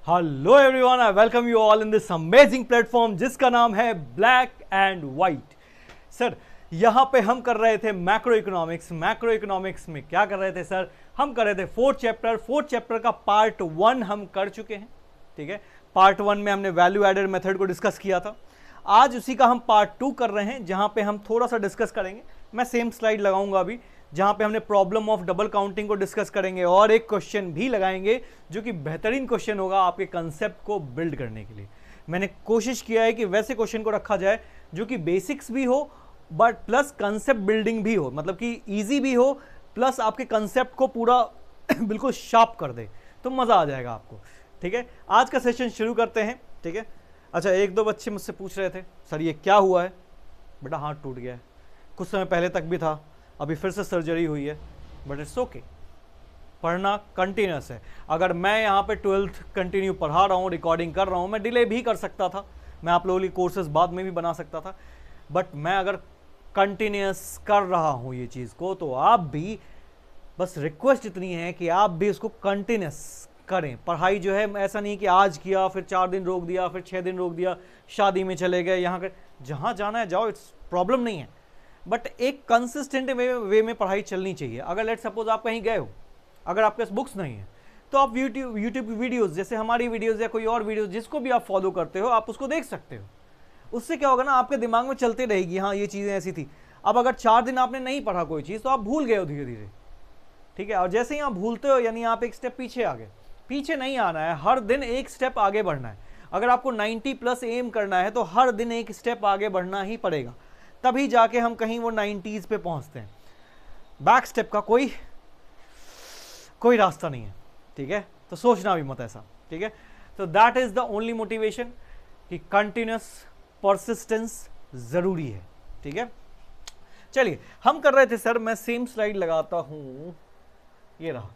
Hello everyone, I welcome you all in this amazing platform जिसका नाम है black and white. Sir यहाँ पे हम कर रहे थे मैक्रो इकोनॉमिक्स में क्या कर रहे थे सर? हम कर रहे थे फोर्थ चैप्टर का पार्ट 1 हम कर चुके हैं। ठीक है, पार्ट 1 में हमने वैल्यू एडेड मेथड को डिस्कस किया था। आज उसी का हम पार्ट 2 कर रहे हैं जहाँ पे हम थोड़ा सा डिस्कस करेंगे। मैं सेम स्लाइड लगाऊंगा अभी जहाँ पे हमने प्रॉब्लम ऑफ डबल काउंटिंग को डिस्कस करेंगे और एक क्वेश्चन भी लगाएंगे जो कि बेहतरीन क्वेश्चन होगा आपके कंसेप्ट को बिल्ड करने के लिए। मैंने कोशिश किया है कि वैसे क्वेश्चन को रखा जाए जो कि बेसिक्स भी हो बट प्लस कंसेप्ट बिल्डिंग भी हो, मतलब कि इजी भी हो प्लस आपके कंसेप्ट को पूरा बिल्कुल शार्प कर दे, तो मज़ा आ जाएगा आपको। ठीक है, आज का सेशन शुरू करते हैं। ठीक है, अच्छा, एक दो बच्चे मुझसे पूछ रहे थे सर ये क्या हुआ है? बेटा हाथ टूट गया है, कुछ समय पहले तक भी था, अभी फिर से सर्जरी हुई है, बट इट्स ओके। पढ़ना कंटिन्यूस है। अगर मैं यहाँ पे 12th कंटिन्यू पढ़ा रहा हूँ, रिकॉर्डिंग कर रहा हूँ, मैं डिले भी कर सकता था, मैं आप लोगों के कोर्सेज बाद में भी बना सकता था, बट मैं अगर कंटिन्यूस कर रहा हूँ ये चीज़ को, तो आप भी, बस रिक्वेस्ट इतनी है कि आप भी उसको कंटिन्यूस करें। पढ़ाई जो है ऐसा नहीं कि आज किया फिर 4 दिन रोक दिया फिर 6 दिन रोक दिया, शादी में चले गए, यहाँ कर, जहाँ जाना है जाओ, इट्स प्रॉब्लम नहीं है, बट एक कंसिस्टेंट वे में पढ़ाई चलनी चाहिए। अगर लेट सपोज आप कहीं गए हो, अगर आपके पास बुक्स नहीं है तो आप यूट्यूब वीडियोस, जैसे हमारी वीडियोस या कोई और वीडियोस जिसको भी आप फॉलो करते हो, आप उसको देख सकते हो। उससे क्या होगा ना, आपके दिमाग में चलते रहेगी, हाँ ये चीज़ें ऐसी थी। अब अगर 4 दिन आपने नहीं पढ़ा कोई चीज़ तो आप भूल गए हो धीरे धीरे। ठीक है, और जैसे ही आप भूलते हो यानी आप एक स्टेप पीछे आ गए। पीछे नहीं आना है, हर दिन एक स्टेप आगे बढ़ना है। अगर आपको 90+ एम करना है तो हर दिन एक स्टेप आगे बढ़ना ही पड़ेगा, तभी जाके हम कहीं वो 90s पे पहुंचते हैं। बैक स्टेप का कोई रास्ता नहीं है। ठीक है, तो सोचना भी मत ऐसा। ठीक है, तो that is the only motivation कि कंटिन्यूस परसिस्टेंस जरूरी है। ठीक है, चलिए हम कर रहे थे सर, मैं सेम स्लाइड लगाता हूं, ये रहा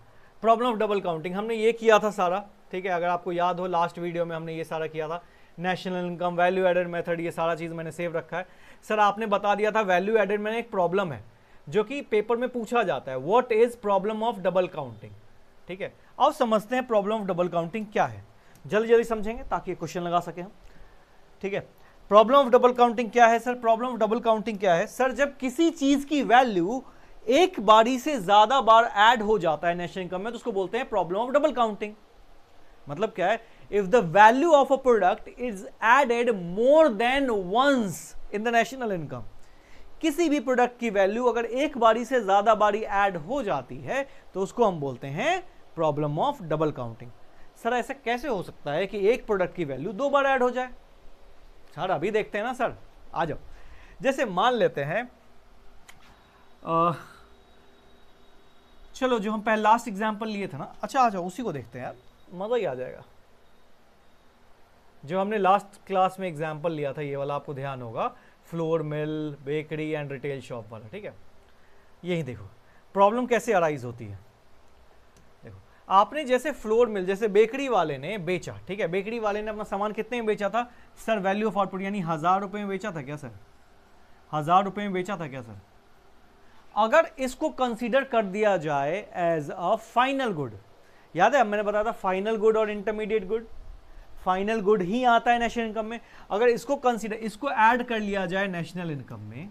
प्रॉब्लम ऑफ डबल काउंटिंग। हमने ये किया था सारा। ठीक है, अगर आपको याद हो लास्ट वीडियो में हमने ये सारा किया था, national income, value added method, ये सारा चीज़ मैंने सेव रखा है। सर आपने बता दिया था वैल्यू एडेड में एक प्रॉब्लम है जो कि पेपर में पूछा जाता है, what is problem of double counting. ठीक है, अब समझते हैं प्रॉब्लम ऑफ डबल काउंटिंग क्या है, जल्दी जल्दी समझेंगे ताकि क्वेश्चन लगा सके हम। ठीक है, प्रॉब्लम ऑफ डबल काउंटिंग क्या है sir? Problem of double counting क्या है सर? जब किसी चीज की वैल्यू एक बारी से ज्यादा बार ऐड हो जाता है नेशनल इनकम में, तो उसको बोलते हैं प्रॉब्लम ऑफ डबल काउंटिंग। मतलब क्या है? if the value of a product is added more than once in the national income, किसी भी प्रोडक्ट की वैल्यू अगर एक बारी से ज्यादा बारी ऐड हो जाती है तो उसको हम बोलते हैं problem of double counting. Sir ऐसा कैसे हो सकता है कि एक प्रोडक्ट की वैल्यू 2 बार ऐड हो जाए? सर अभी देखते हैं ना सर, आ जाओ। जैसे मान लेते हैं, चलो जो हम पहले लास्ट एग्जांपल लिए थे ना, अच्छा आ जाओ उसी को देखते हैं यार, मजा ही आ जाएगा। जो हमने लास्ट क्लास में एग्जाम्पल लिया था, ये वाला आपको ध्यान होगा, flour mill, bakery and retail shop वाला। ठीक है, यही देखो प्रॉब्लम कैसे अराइज होती है। देखो आपने जैसे फ्लोर मिल, जैसे बेकरी वाले ने बेचा। ठीक है, बेकरी वाले ने अपना सामान कितने में बेचा था सर? वैल्यू ऑफ आउटपुट यानी 1000 रुपये में बेचा था क्या सर? 1000 रुपये में बेचा था क्या सर? अगर इसको कंसिडर कर दिया जाए एज अ फाइनल गुड, याद है मैंने बताया था फाइनल गुड और इंटरमीडिएट गुड, फाइनल गुड ही आता है नेशनल इनकम में। अगर इसको कंसीडर, इसको ऐड कर लिया जाए नेशनल इनकम में,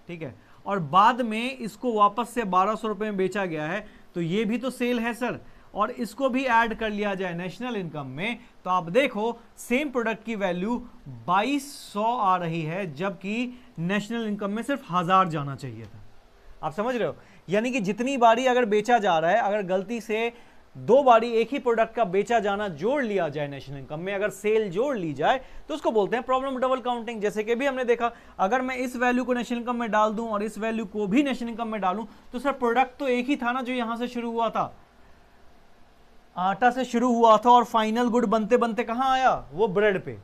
ठीक है, और बाद में इसको वापस से 1200 रुपये में बेचा गया है, तो ये भी तो सेल है सर, और इसको भी ऐड कर लिया जाए नेशनल इनकम में, तो आप देखो सेम प्रोडक्ट की वैल्यू 2200 आ रही है, जबकि नेशनल इनकम में सिर्फ 1000 जाना चाहिए था। आप समझ रहे हो? यानी कि जितनी बारी अगर बेचा जा रहा है, अगर गलती से 2 बारी एक ही प्रोडक्ट का बेचा जाना जोड़ लिया जाए नेशनल इनकम में, अगर सेल जोड़ ली जाए, तो उसको बोलते हैं प्रॉब्लम डबल काउंटिंग। जैसे कि भी हमने देखा, अगर मैं इस वैल्यू को नेशनल इनकम में डाल दूं और इस वैल्यू को भी नेशनल इनकम में डालूं, तो सर प्रोडक्ट तो एक ही था ना, जो यहां से शुरू हुआ था, आटा से शुरू हुआ था और फाइनल गुड बनते बनते कहां आया? वो ब्रेड पे।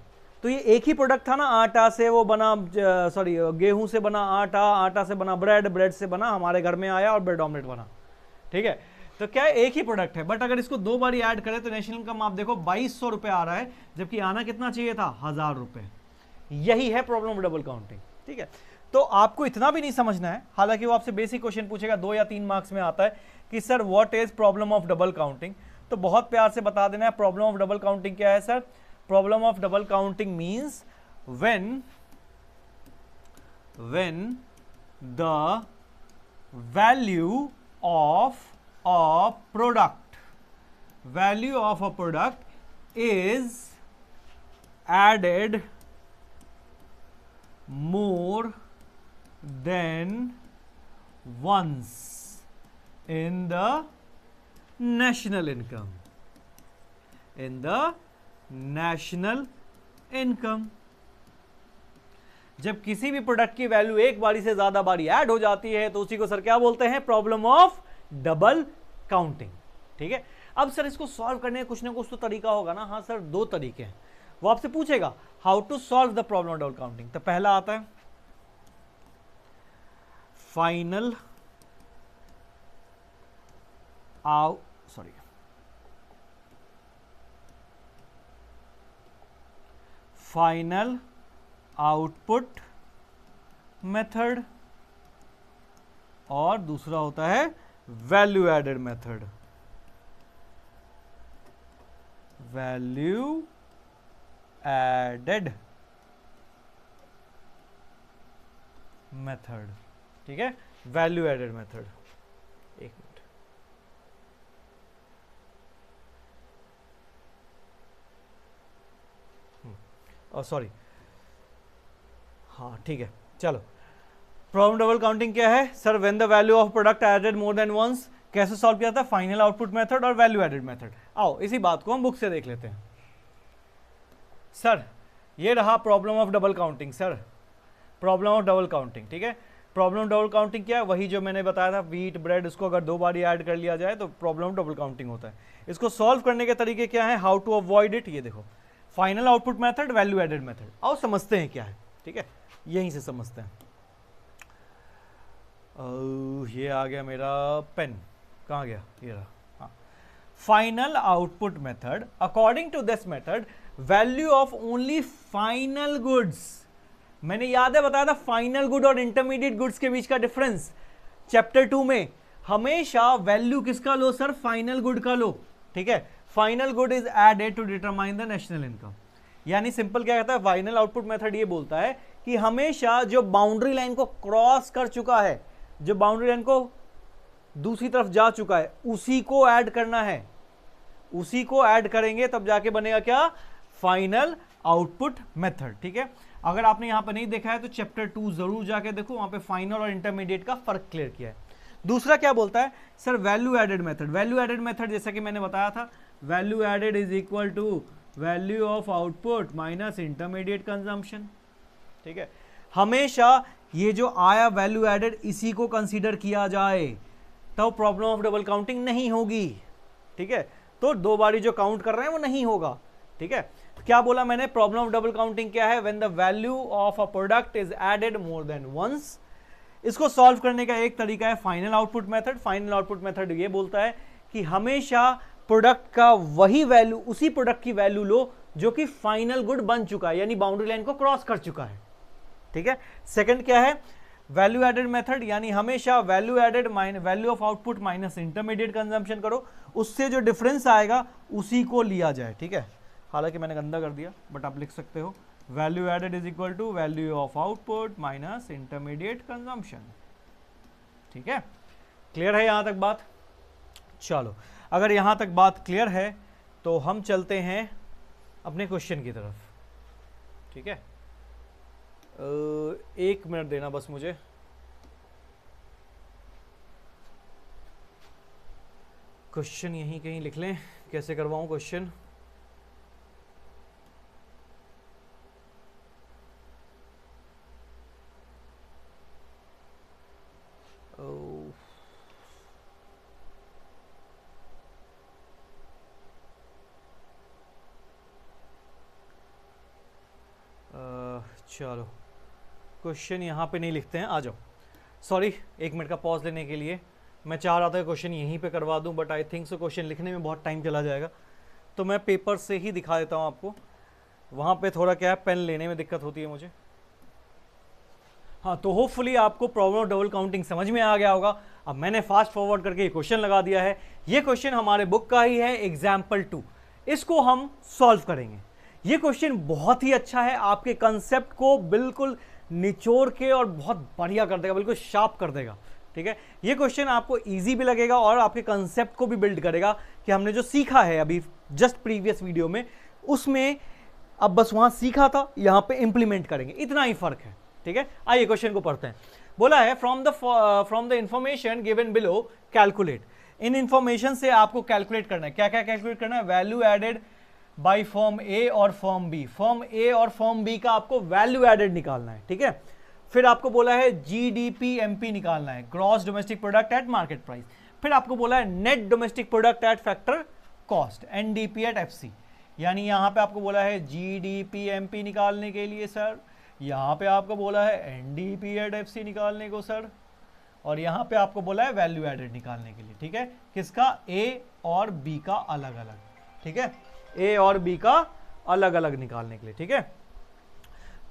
तो ये एक ही प्रोडक्ट था ना, आटा से वो बना, सॉरी गेहूं से बना आटा, आटा से बना ब्रेड, ब्रेड से बना हमारे घर में आया और ब्रेड ऑमलेट बना। ठीक है, तो क्या है? एक ही प्रोडक्ट है, बट अगर इसको 2 बारी ऐड करें तो नेशनल इनकम आप देखो 2200 रुपए आ रहा है, जबकि आना कितना चाहिए था? 1000 रुपए। यही है प्रॉब्लम ऑफ डबल काउंटिंग। ठीक है, तो आपको इतना भी नहीं समझना है, हालांकि वो आपसे बेसिक क्वेश्चन पूछेगा, 2 या 3 मार्क्स में आता है कि sir what is problem of double counting. तो बहुत प्यार से बता देना है प्रॉब्लम ऑफ डबल काउंटिंग क्या है sir. Problem of double counting means when the value of a product is added more than once in the national income. जब किसी भी प्रोडक्ट की वैल्यू एक बारी से ज्यादा बारी ऐड हो जाती है तो उसी को सर क्या बोलते हैं, प्रॉब्लम ऑफ डबल काउंटिंग। ठीक है, अब सर इसको सॉल्व करने का कुछ ना कुछ तो तरीका होगा ना। हाँ सर, दो तरीके हैं, वो आपसे पूछेगा how to solve the problem of double counting. तो पहला आता है फाइनल आउटपुट मेथड, और दूसरा होता है value added method. Value added method, ठीक है, वैल्यू एडेड मेथड। एक मिनट, सॉरी, हाँ ठीक है, चलो। प्रॉब्लम डबल काउंटिंग क्या है sir, when the value of product added more than once. कैसे सॉल्व किया था, फाइनल आउटपुट मेथड और वैल्यू एडेड मेथड। आओ इसी बात को हम बुक से देख लेते हैं। सर ये रहा problem of double counting. Sir problem of double counting, ठीक है, प्रॉब्लम डबल काउंटिंग क्या है, वही जो मैंने बताया था, व्हीट ब्रेड, इसको अगर दो बार ऐड कर लिया जाए तो प्रॉब्लम ऑफ डबल काउंटिंग होता है। इसको सॉल्व करने के तरीके क्या है, हाउ टू अवॉइड इट। ये देखो, final output method, value added method. आओ समझते हैं क्या है, ठीक है, यहीं से समझते हैं। ये आ गया मेरा पेन, कहाँ गया, ये रहा। हाँ, final output method, according to this method value of only final goods. मैंने याद है बताया था फाइनल गुड और इंटरमीडिएट गुड्स के बीच का डिफरेंस चैप्टर 2 में। हमेशा वैल्यू किसका लो सर, फाइनल गुड का लो, ठीक है। Final good is added to determine the national income. यानी सिंपल क्या कहता है, फाइनल आउटपुट मेथड ये बोलता है कि हमेशा जो बाउंड्री लाइन को क्रॉस कर चुका है, जो बाउंड्री लाइन को दूसरी तरफ जा चुका है, उसी को ऐड करना है, उसी को ऐड करेंगे तब जाके बनेगा क्या, फाइनल आउटपुट मेथड। ठीक है, अगर आपने यहां पर नहीं देखा है तो चैप्टर 2 जरूर जाके देखो, वहां पे फाइनल और इंटरमीडिएट का फर्क क्लियर किया है। दूसरा क्या बोलता है sir, value added method. Value added method जैसा कि मैंने बताया था, value added is equal to value of output minus intermediate consumption. ठीक है, हमेशा ये जो आया वैल्यू एडेड, इसी को कंसीडर किया जाए तो प्रॉब्लम ऑफ डबल काउंटिंग नहीं होगी। ठीक है, तो दो बारी जो काउंट कर रहे हैं वो नहीं होगा। ठीक है, क्या बोला मैंने, प्रॉब्लम ऑफ डबल काउंटिंग क्या है, when the value of a product is added more than once. इसको सॉल्व करने का एक तरीका है final output method. Final output method ये बोलता है कि हमेशा प्रोडक्ट का वही वैल्यू, उसी प्रोडक्ट की वैल्यू लो जो कि फाइनल गुड बन चुका है, यानी बाउंड्री लाइन को क्रॉस कर चुका है। ठीक है, सेकंड क्या है, वैल्यू एडेड मेथड, यानी हमेशा value added value of output minus intermediate consumption करो, उससे जो डिफरेंस आएगा उसी को लिया जाए। ठीक है, हालांकि मैंने गंदा कर दिया बट आप लिख सकते हो, value added is equal to value of output minus intermediate consumption. ठीक है, क्लियर है यहां तक बात। चलो, अगर यहां तक बात क्लियर है तो हम चलते हैं अपने क्वेश्चन की तरफ। ठीक है, एक मिनट देना बस मुझे। क्वेश्चन यहीं कहीं लिख लें, कैसे करवाऊं क्वेश्चन। चलो, क्वेश्चन यहाँ पे नहीं लिखते हैं, आ जाओ। सॉरी, एक मिनट का पॉज लेने के लिए। मैं चाह रहा था क्वेश्चन यहीं पे करवा दूं but I think so question लिखने में बहुत टाइम चला जाएगा, तो मैं पेपर से ही दिखा देता हूँ आपको। वहाँ पे थोड़ा क्या है, पेन लेने में दिक्कत होती है मुझे। हाँ, तो होपफुली आपको प्रॉब्लम ऑफ डबल काउंटिंग समझ में आ गया होगा। अब मैंने फास्ट फॉरवर्ड करके ये क्वेश्चन लगा दिया है। ये क्वेश्चन हमारे बुक का ही है, एग्जाम्पल 2। इसको हम सॉल्व करेंगे। ये क्वेश्चन बहुत ही अच्छा है, आपके कंसेप्ट को बिल्कुल निचोड़ के और बहुत बढ़िया कर देगा, बिल्कुल शार्प कर देगा। ठीक है, ये क्वेश्चन आपको इजी भी लगेगा और आपके कंसेप्ट को भी बिल्ड करेगा कि हमने जो सीखा है अभी जस्ट प्रीवियस वीडियो में, उसमें अब बस वहां सीखा था, यहां पे इंप्लीमेंट करेंगे, इतना ही फर्क है। ठीक है, आइए क्वेश्चन को पढ़ते हैं। बोला है from the information given below calculate. In information से आपको कैलकुलेट करना है। क्या क्या कैलकुलेट करना है? Value added by form A और फॉर्म बी। फॉर्म ए और फॉर्म बी का आपको वैल्यू एडेड निकालना है। ठीक है, फिर आपको बोला है जीडीपी एमपी निकालना है, gross domestic product at market price. फिर आपको बोला है net domestic product at factor cost, NDP at FC. यानी यहां पे आपको बोला है जीडीपी एमपी निकालने के लिए सर, यहां पे आपको बोला है एनडीपी एट एफसी निकालने को सर, और यहां पे आपको बोला है वैल्यू एडेड निकालने के लिए। ठीक है, किसका? ए और बी का अलग अलग। ठीक है, ए और बी का अलग अलग निकालने के लिए। ठीक है,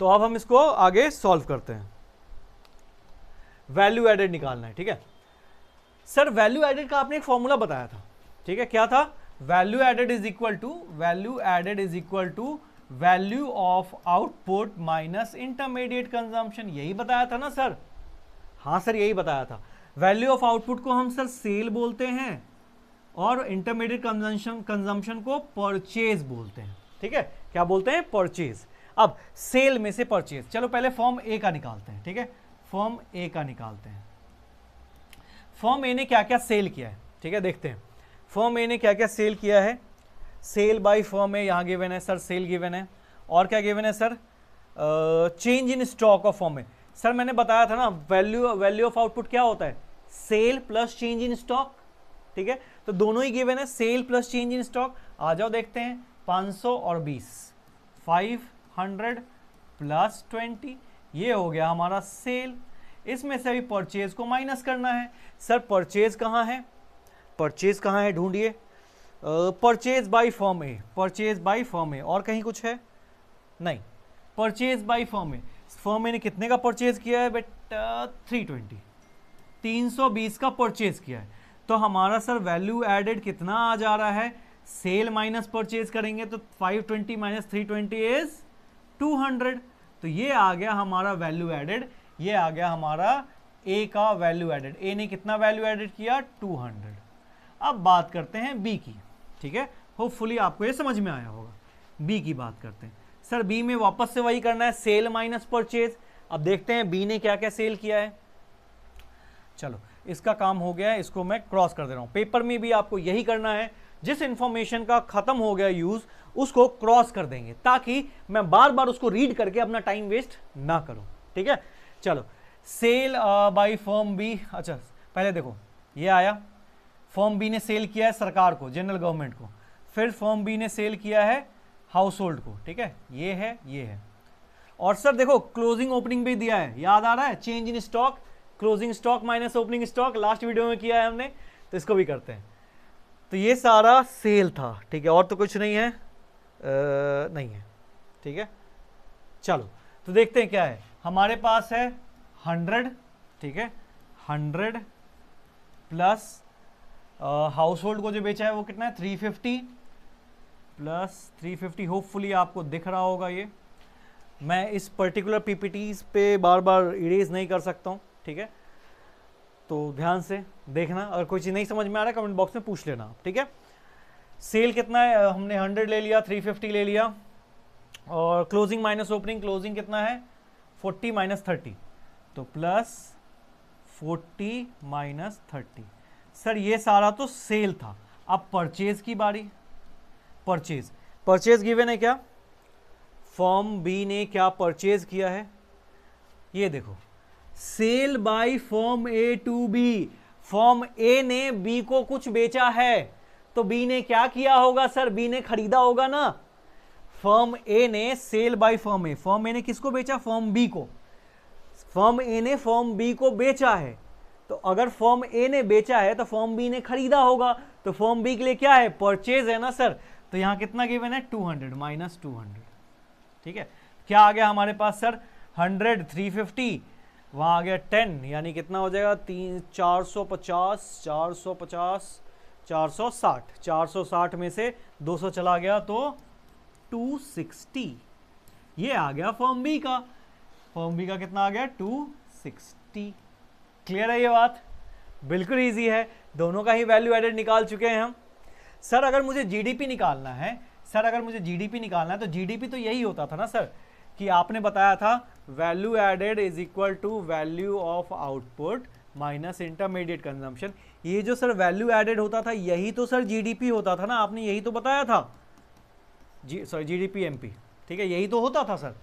तो अब हम इसको आगे सॉल्व करते हैं। वैल्यू एडेड निकालना है। ठीक है सर, वैल्यू एडेड का आपने एक फॉर्मूला बताया था। ठीक है, क्या था? Value added is equal to value of output minus intermediate consumption. यही बताया था ना सर? हाँ सर, यही बताया था। वैल्यू ऑफ आउटपुट को हम सर सेल बोलते हैं और इंटरमीडिएट कंजम्पशन को परचेज बोलते हैं। ठीक है, क्या बोलते हैं? परचेज। अब सेल में से परचेज, चलो पहले फॉर्म ए का निकालते हैं। ठीक है, फॉर्म ए का निकालते हैं। फॉर्म ए ने क्या क्या सेल किया है? ठीक है, देखते हैं फॉर्म ए ने क्या क्या सेल किया है। सेल बाय फॉर्म ए यहां गिवन है सर, सेल गिवन है, और क्या गिवन है sir? Change in stock of form A. Sir मैंने बताया था ना, वैल्यू ऑफ आउटपुट क्या होता है? Sale plus change in stock. ठीक है, तो दोनों ही गिवन है, sale plus change in stock. आ जाओ देखते हैं, 500 और 20, 500 प्लस 20, ये हो गया हमारा सेल। इसमें से अभी परचेज को माइनस करना है। सर परचेज कहाँ है? परचेज कहाँ है? ढूंढिए। Purchase by form A, purchase by form A, और कहीं कुछ है? नहीं, purchase by form A. Form A ने कितने का परचेज किया है बेटा? 320, 320 का परचेज किया है। तो हमारा सर वैल्यू एडेड कितना आ जा रहा है? सेल माइनस परचेज करेंगे तो 520 माइनस 320 इज 200। तो ये आ गया हमारा वैल्यू एडेड, ये आ गया हमारा ए का वैल्यू एडेड। ए ने कितना वैल्यू एडेड किया? 200। अब बात करते हैं बी की। ठीक है, होपफुली आपको ये समझ में आया होगा। बी की बात करते हैं। सर बी में वापस से वही करना है, सेल माइनस परचेज। अब देखते हैं बी ने क्या क्या सेल किया है। चलो इसका काम हो गया है, इसको मैं क्रॉस कर दे रहा हूं। पेपर में भी आपको यही करना है, जिस इंफॉर्मेशन का खत्म हो गया यूज उसको क्रॉस कर देंगे, ताकि मैं बार बार उसको रीड करके अपना टाइम वेस्ट ना करूं। ठीक है, चलो सेल बाय फॉर्म बी। अच्छा पहले देखो, ये आया, फॉर्म बी ने सेल किया है सरकार को, जनरल गवर्नमेंट को। फिर फॉर्म बी ने सेल किया है हाउस होल्ड को। ठीक है, ये है, ये है। और सर देखो क्लोजिंग ओपनिंग भी दिया है, याद आ रहा है? Change in stock, closing stock minus opening stock, last video में किया है हमने, तो इसको भी करते हैं। तो ये सारा सेल था। ठीक है, और तो कुछ नहीं है, नहीं है। ठीक है, चलो तो देखते हैं क्या है। हमारे पास है 100। ठीक है, 100 प्लस हाउस होल्ड को जो बेचा है वो कितना है? 350 प्लस 350। होपफुली आपको दिख रहा होगा ये। मैं इस पर्टिकुलर पीपीटीज पे बार बार इरेज नहीं कर सकता हूँ। ठीक है, तो ध्यान से देखना, अगर कोई चीज़ नहीं समझ में आ रहा है कमेंट बॉक्स में पूछ लेना आप। ठीक है, सेल कितना है? हमने 100 ले लिया, 350 ले लिया, और क्लोजिंग माइनस ओपनिंग, क्लोजिंग कितना है? 40 माइनस 30, तो प्लस 40 माइनस 30। सर ये सारा तो सेल था। अब परचेज की बारी। परचेज, परचेज गिवन है क्या? फॉर्म बी ने क्या परचेज किया है? ये देखो, sale by form A to B. Form A ने बी को कुछ बेचा है, तो बी ने क्या किया होगा सर? बी ने खरीदा होगा ना। फॉर्म ए ने cell by form A, form A ने किसको बेचा? फॉर्म बी को। फॉर्म ए ने फॉर्म बी को बेचा है, तो अगर फॉर्म ए ने बेचा है तो फॉर्म बी ने खरीदा होगा, तो फॉर्म बी के लिए क्या है? परचेज है ना सर। तो यहां कितना गिवन है? 200 माइनस 200। ठीक है, क्या आ गया हमारे पास सर? 100, 350 वहाँ आ गया 10, यानी कितना हो जाएगा 450, 450, 460, 460 में से 200 चला गया तो 260। ये आ गया फॉर्म बी का। फॉर्म बी का कितना आ गया 260। क्लियर है ये बात? बिल्कुल इजी है, दोनों का ही वैल्यू एडेड निकाल चुके हैं हम। सर अगर मुझे जीडीपी निकालना है, तो जीडीपी तो यही होता था ना सर, कि आपने बताया था value added is equal to value of output minus intermediate consumption. ये जो सर वैल्यू एडेड होता था यही तो सर जीडीपी होता था ना, आपने यही तो बताया था। जीडीपी एमपी, ठीक है, यही तो होता था सर।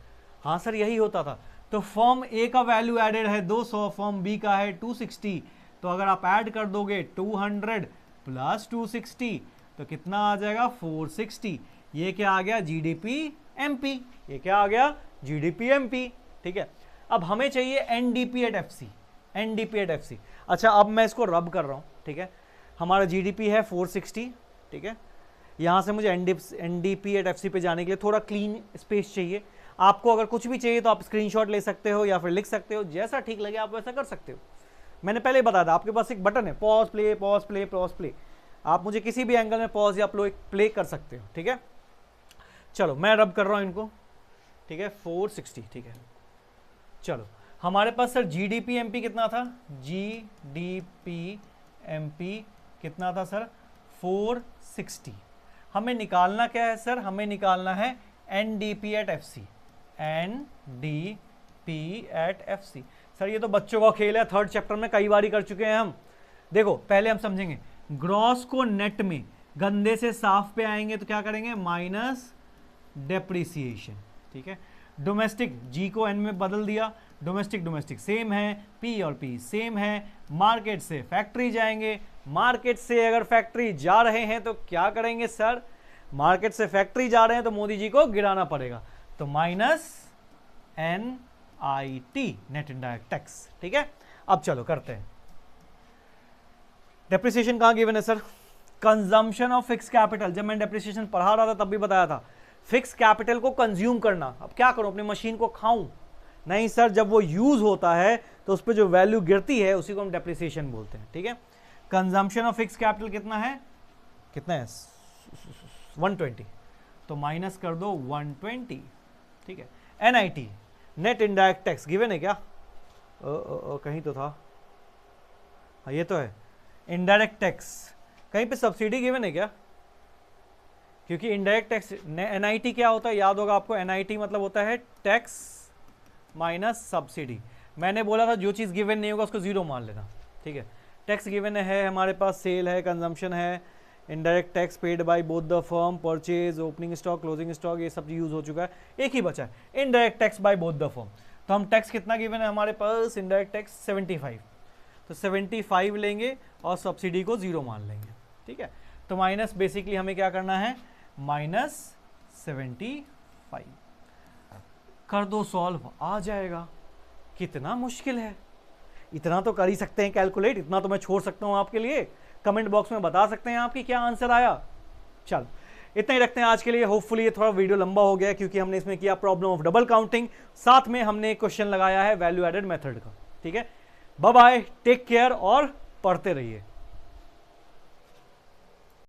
हाँ सर यही होता था। तो फॉर्म ए का वैल्यू एडेड है 200, फॉर्म बी का है 260। तो अगर आप ऐड कर दोगे 200 प्लस 260 तो कितना आ जाएगा 460। ये क्या आ गया जीडीपी एमपी, ये क्या आ गया जीडीपी एमपी। ठीक है, अब हमें चाहिए NDP at FC, NDP at FC. अच्छा अब मैं इसको रब कर रहा हूँ, ठीक है, हमारा जीडीपी है 460, ठीक है, यहाँ से मुझे एनडीपी एट एफसी पे जाने के लिए थोड़ा क्लीन स्पेस चाहिए। आपको अगर कुछ भी चाहिए तो आप स्क्रीनशॉट ले सकते हो या फिर लिख सकते हो, जैसा ठीक लगे आप वैसा कर सकते हो। मैंने पहले बताया था आपके पास एक बटन है pause play, pause play, pause play, आप मुझे किसी भी एंगल में पॉज या प्ले कर सकते हो। ठीक है, चलो मैं रब कर रहा हूं इनको, ठीक है, 460, ठीक है। चलो हमारे पास सर जीडीपी एमपी कितना था, जीडीपी एमपी कितना था सर 460। हमें निकालना क्या है सर, हमें निकालना है NDP at FC, NDP at FC. Sir ये तो बच्चों का खेल है, थर्ड चैप्टर में कई बार कर चुके हैं हम। देखो पहले हम समझेंगे, ग्रॉस को नेट में गंदे से साफ पे आएंगे तो क्या करेंगे, माइनस डेप्रिसिएशन। ठीक है, डोमेस्टिक जी को एन में बदल दिया, डोमेस्टिक डोमेस्टिक सेम है, पी और पी सेम है। मार्केट से फैक्ट्री जाएंगे, मार्केट से अगर फैक्ट्री जा रहे हैं तो क्या करेंगे सर, मार्केट से फैक्ट्री जा रहे हैं तो मोदी जी को गिराना पड़ेगा, तो minus N I T, net indirect tax. ठीक है, अब चलो करते हैं। डेप्रिसिएशन कहां गिवन है sir, consumption of fix capital. जब मैं डेप्रिसिएशन पढ़ा रहा था तब भी बताया था, फिक्स कैपिटल को कंज्यूम करना। अब क्या करूं, अपनी मशीन को खाऊं? नहीं सर, जब वो यूज होता है तो उस पर जो वैल्यू गिरती है उसी को हम डेप्रिसिएशन बोलते हैं। ठीक है, कंजम्पशन ऑफ फिक्स कैपिटल कितना है, कितना है 120, तो माइनस कर दो 120। ठीक है, NIT net indirect tax given है क्या, कहीं तो था, हाँ ये तो है, इनडायरेक्ट टैक्स कहीं पे सब्सिडी गिवन है क्या, क्योंकि इनडायरेक्ट टैक्स एनआईटी क्या होता है याद होगा आपको, एनआईटी मतलब होता है टैक्स माइनस सब्सिडी। मैंने बोला था जो चीज़ गिवन नहीं होगा उसको जीरो मान लेना। ठीक है, टैक्स गिवन है हमारे पास, सेल है, कंजम्पशन है, indirect tax paid by both the firm, purchase, opening stock, closing stock, ये सब यूज हो चुका है, एक ही बचा है indirect tax by both the firm. तो हम टैक्स कितना गिवन है हमारे पास, इनडायरेक्ट टैक्स 75, तो 75 लेंगे और सब्सिडी को जीरो मान लेंगे। ठीक है, तो माइनस बेसिकली हमें क्या करना है, माइनस 75 कर दो, सॉल्व आ जाएगा। कितना मुश्किल है, इतना तो कर ही सकते हैं कैलकुलेट, इतना तो मैं छोड़ सकता हूं आपके लिए, कमेंट बॉक्स में बता सकते हैं आपकी क्या आंसर आया। चल इतना ही रखते हैं आज के लिए। होपफुली ये थोड़ा वीडियो लंबा हो गया क्योंकि हमने इसमें किया प्रॉब्लम ऑफ डबल काउंटिंग, साथ में हमने एक क्वेश्चन लगाया है वैल्यू एडेड मेथड का। ठीक है, बाय बाय, टेक केयर और पढ़ते रहिए।